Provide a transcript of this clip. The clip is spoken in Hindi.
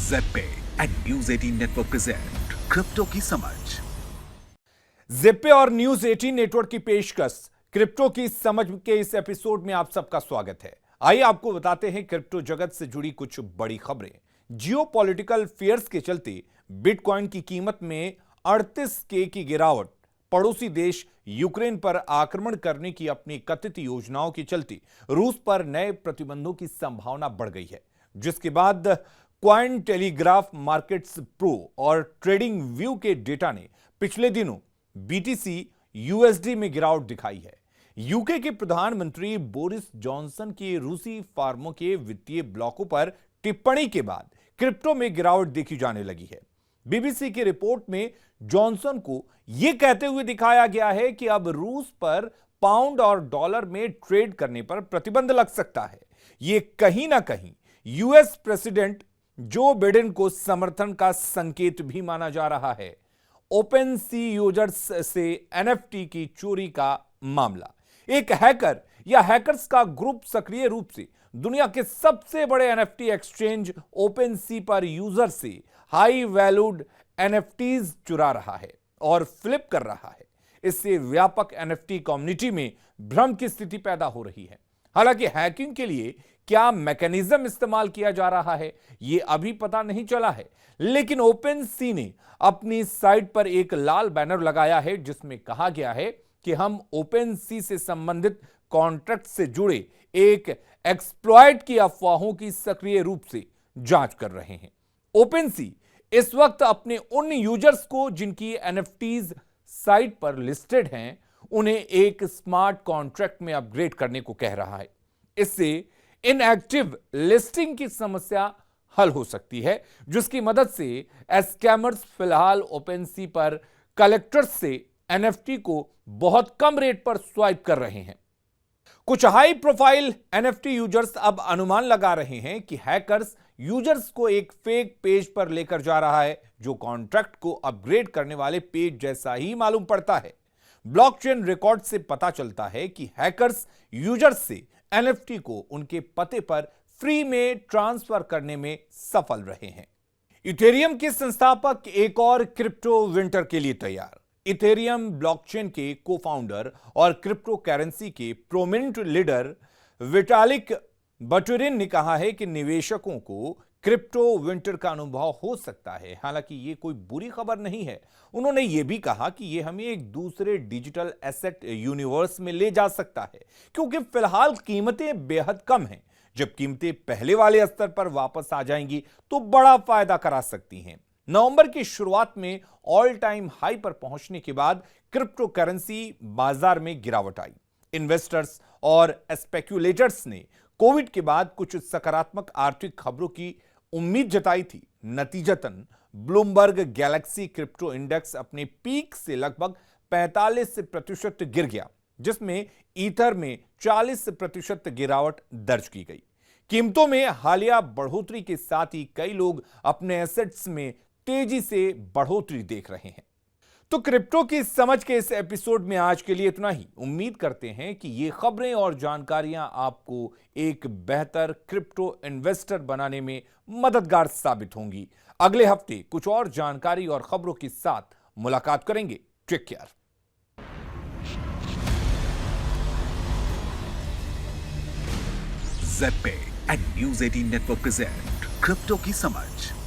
Z and news 18 network present crypto की समझ। ज़ेड और न्यूज़ 18 नेटवर्क की पेशकश क्रिप्टो की समझ के इस एपिसोड में आप सबका स्वागत है। आइए आपको बताते हैं क्रिप्टो जगत से जुड़ी कुछ बड़ी खबरें। जियोपॉलिटिकल फेयर्स के चलते बिटकॉइन की कीमत में 38K की गिरावट, पड़ोसी देश यूक्रेन पर आक्रमण करने की अपनी कथित योजनाओं के चलते रूस पर नए प्रतिबंधों की संभावना बढ़ गई है, जिसके बाद क्वाइन टेलीग्राफ मार्केट्स प्रो और ट्रेडिंग व्यू के डेटा ने पिछले दिनों बीटीसी यूएसडी में गिरावट दिखाई है। यूके के प्रधानमंत्री बोरिस जॉनसन के रूसी फार्मों के वित्तीय ब्लॉकों पर टिप्पणी के बाद क्रिप्टो में गिरावट देखी जाने लगी है। बीबीसी की रिपोर्ट में जॉनसन को यह कहते हुए दिखाया गया है कि अब रूस पर पाउंड और डॉलर में ट्रेड करने पर प्रतिबंध लग सकता है। यह कहीं ना कहीं यूएस प्रेसिडेंट जो बिडेन को समर्थन का संकेत भी माना जा रहा है। ओपन सी यूजर्स से एनएफटी की चोरी का मामला। एक हैकर या हैकर्स का ग्रुप सक्रिय रूप से दुनिया के सबसे बड़े एनएफटी एक्सचेंज ओपन सी पर यूजर से हाई वैल्यूड एनएफटीज चुरा रहा है और फ्लिप कर रहा है। इससे व्यापक एनएफटी कम्युनिटी में भ्रम की स्थिति पैदा हो रही है। हालांकि हैकिंग के लिए क्या मैकेनिज्म इस्तेमाल किया जा रहा है, यह अभी पता नहीं चला है, लेकिन ओपन सी ने अपनी साइट पर एक लाल बैनर लगाया है जिसमें कहा गया है कि हम ओपन सी से संबंधित कॉन्ट्रैक्ट से जुड़े एक एक्सप्लॉइट की अफवाहों की सक्रिय रूप से जांच कर रहे हैं। ओपन सी इस वक्त अपने उन यूजर्स को जिनकी एनएफटीज साइट पर लिस्टेड हैं, उन्हें एक स्मार्ट कॉन्ट्रैक्ट में अपग्रेड करने को कह रहा है। इससे इनएक्टिव लिस्टिंग की समस्या हल हो सकती है, जिसकी मदद से स्कैमर्स फिलहाल ओपनसी पर कलेक्टर्स से एनएफटी को बहुत कम रेट पर स्वाइप कर रहे हैं। कुछ हाई प्रोफाइल एनएफटी यूजर्स अब अनुमान लगा रहे हैं कि हैकर्स यूजर्स को एक फेक पेज पर लेकर जा रहा है, जो कॉन्ट्रैक्ट को अपग्रेड करने वाले पेज जैसा ही मालूम पड़ता है। ब्लॉकचेन रिकॉर्ड से पता चलता है कि हैकर्स यूजर्स से एनएफटी को उनके पते पर फ्री में ट्रांसफर करने में सफल रहे हैं। इथेरियम के संस्थापक एक और क्रिप्टो विंटर के लिए तैयार। इथेरियम ब्लॉकचेन के को-फाउंडर और क्रिप्टो करेंसी के प्रोमिनेंट लीडर विटालिक बुटेरिन ने कहा है कि निवेशकों को क्रिप्टो विंटर का अनुभव हो सकता है। हालांकि यह कोई बुरी खबर नहीं है। उन्होंने यह भी कहा कि यह हमें एक दूसरे डिजिटल एसेट यूनिवर्स में ले जा सकता है, क्योंकि फिलहाल कीमतें बेहद कम हैं। जब कीमतें पहले वाले स्तर पर वापस आ जाएंगी तो बड़ा फायदा करा सकती हैं। नवंबर की शुरुआत में ऑल टाइम हाई पर पहुंचने के बाद क्रिप्टो करेंसी बाजार में गिरावट आई। इन्वेस्टर्स और स्पेक्युलेटर्स ने कोविड के बाद कुछ सकारात्मक आर्थिक खबरों की उम्मीद जताई थी। नतीजतन ब्लूमबर्ग गैलेक्सी क्रिप्टो इंडेक्स अपने पीक से लगभग 45% गिर गया, जिसमें ईथर में 40% गिरावट दर्ज की गई। कीमतों में हालिया बढ़ोतरी के साथ ही कई लोग अपने एसेट्स में तेजी से बढ़ोतरी देख रहे हैं। तो क्रिप्टो की समझ के इस एपिसोड में आज के लिए इतना ही। उम्मीद करते हैं कि ये खबरें और जानकारियां आपको एक बेहतर क्रिप्टो इन्वेस्टर बनाने में मददगार साबित होंगी। अगले हफ्ते कुछ और जानकारी और खबरों के साथ मुलाकात करेंगे। Take care. Z and news 18 network present crypto की समझ।